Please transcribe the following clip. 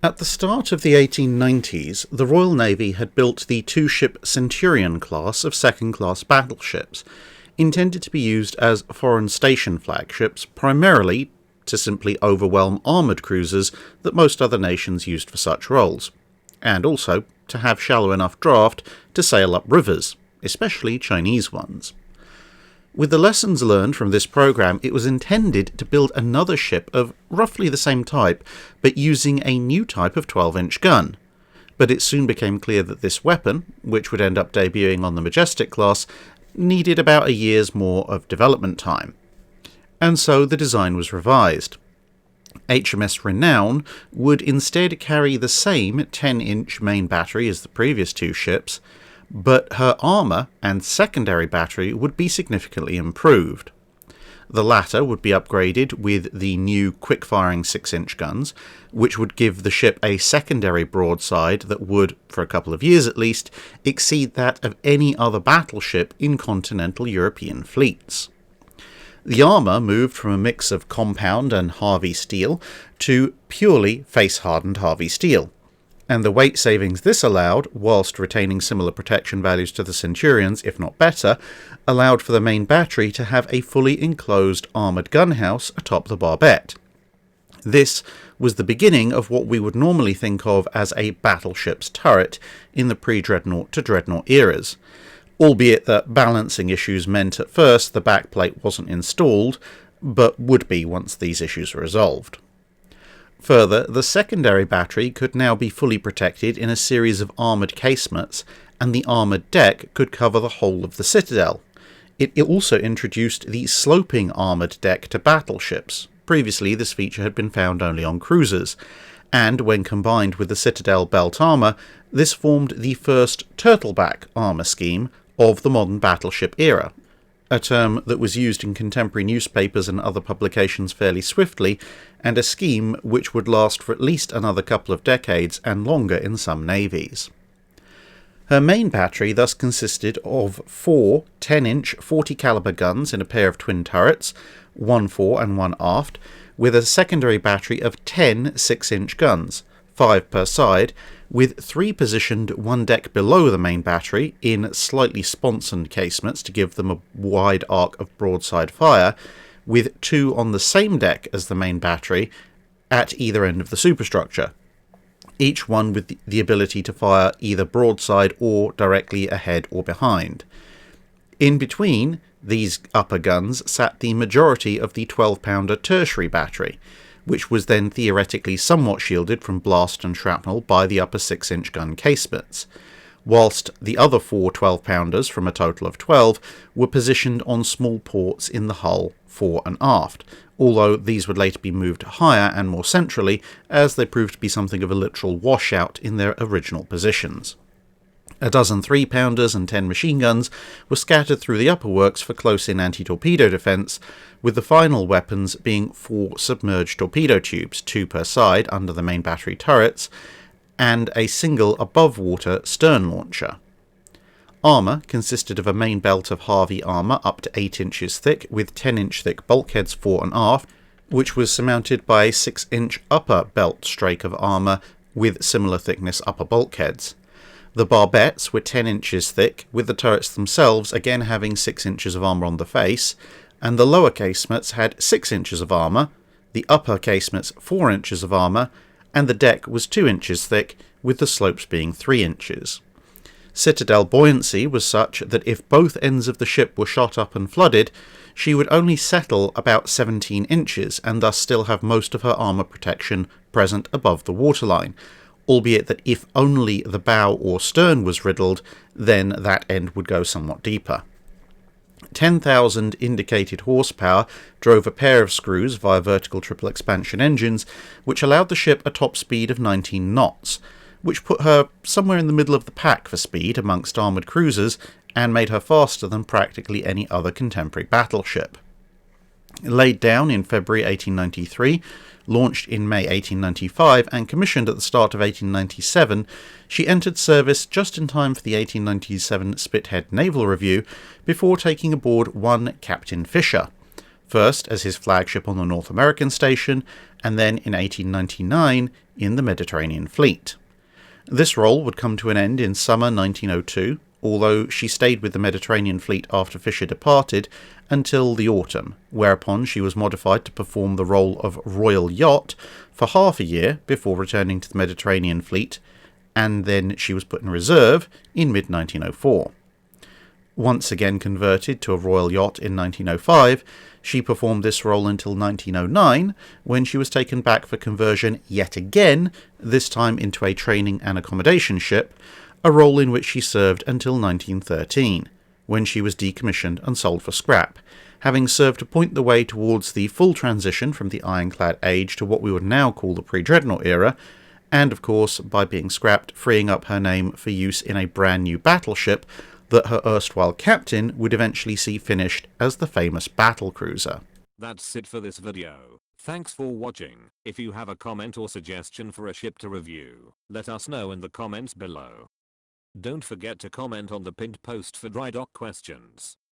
At the start of the 1890s, the Royal Navy had built the two-ship Centurion class of second-class battleships, intended to be used as foreign station flagships, primarily to simply overwhelm armoured cruisers that most other nations used for such roles, and also to have shallow enough draft to sail up rivers, especially Chinese ones. With the lessons learned from this program, it was intended to build another ship of roughly the same type, but using a new type of 12-inch gun. But it soon became clear that this weapon, which would end up debuting on the Majestic class, needed about a year's more of development time. And so the design was revised. HMS Renown would instead carry the same 10-inch main battery as the previous two ships, but her armour and secondary battery would be significantly improved. The latter would be upgraded with the new quick-firing 6-inch guns, which would give the ship a secondary broadside that would, for a couple of years at least, exceed that of any other battleship in continental European fleets. The armour moved from a mix of compound and Harvey steel to purely face-hardened Harvey steel, and the weight savings this allowed, whilst retaining similar protection values to the Centurions, if not better, allowed for the main battery to have a fully enclosed armoured gunhouse atop the barbette. This was the beginning of what we would normally think of as a battleship's turret in the pre-dreadnought to dreadnought eras, albeit that balancing issues meant at first the backplate wasn't installed, but would be once these issues were resolved. Further, the secondary battery could now be fully protected in a series of armoured casemates, and the armoured deck could cover the whole of the citadel. It also introduced the sloping armoured deck to battleships. Previously, this feature had been found only on cruisers, and when combined with the citadel belt armour, this formed the first turtleback armour scheme of the modern battleship era, a term that was used in contemporary newspapers and other publications fairly swiftly, and a scheme which would last for at least another couple of decades and longer in some navies. Her main battery thus consisted of 4 10-inch 40 caliber guns in a pair of twin turrets, one fore and one aft, with a secondary battery of 10 6-inch guns, 5 per side, with 3 positioned one deck below the main battery in slightly sponsoned casemates to give them a wide arc of broadside fire, with 2 on the same deck as the main battery at either end of the superstructure, each one with the ability to fire either broadside or directly ahead or behind. In between these upper guns sat the majority of the 12-pounder tertiary battery, which was then theoretically somewhat shielded from blast and shrapnel by the upper 6-inch gun casemates, whilst the other 4 12-pounders from a total of 12 were positioned on small ports in the hull fore and aft, although these would later be moved higher and more centrally as they proved to be something of a literal washout in their original positions. A dozen 3-pounders and 10 machine guns were scattered through the upper works for close-in anti-torpedo defence, with the final weapons being 4 submerged torpedo tubes, 2 per side under the main battery turrets, and a single above-water stern launcher. Armour consisted of a main belt of Harvey armour up to 8 inches thick, with 10-inch thick bulkheads fore and aft, which was surmounted by a 6-inch upper belt strake of armour with similar thickness upper bulkheads. The barbettes were 10 inches thick, with the turrets themselves again having 6 inches of armour on the face, and the lower casemates had 6 inches of armour, the upper casemates 4 inches of armour, and the deck was 2 inches thick, with the slopes being 3 inches. Citadel buoyancy was such that if both ends of the ship were shot up and flooded, she would only settle about 17 inches, and thus still have most of her armour protection present above the waterline, albeit that if only the bow or stern was riddled, then that end would go somewhat deeper. 10,000 indicated horsepower drove a pair of screws via vertical triple expansion engines, which allowed the ship a top speed of 19 knots, which put her somewhere in the middle of the pack for speed amongst armoured cruisers and made her faster than practically any other contemporary battleship. Laid down in February 1893, launched in May 1895 and commissioned at the start of 1897, she entered service just in time for the 1897 Spithead Naval Review before taking aboard one Captain Fisher, first as his flagship on the North American station, and then in 1899 in the Mediterranean Fleet. This role would come to an end in summer 1902, although she stayed with the Mediterranean Fleet after Fisher departed until the autumn, whereupon she was modified to perform the role of Royal Yacht for half a year before returning to the Mediterranean Fleet, and then she was put in reserve in mid-1904. Once again converted to a Royal Yacht in 1905, she performed this role until 1909, when she was taken back for conversion yet again, this time into a training and accommodation ship, a role in which she served until 1913, when she was decommissioned and sold for scrap, having served to point the way towards the full transition from the ironclad age to what we would now call the pre-dreadnought era, and of course, by being scrapped, freeing up her name for use in a brand new battleship that her erstwhile captain would eventually see finished as the famous battle cruiser. That's it for this video. Thanks for watching. If you have a comment or suggestion for a ship to review, let us know in the comments below. Don't forget to comment on the pinned post for dry dock questions.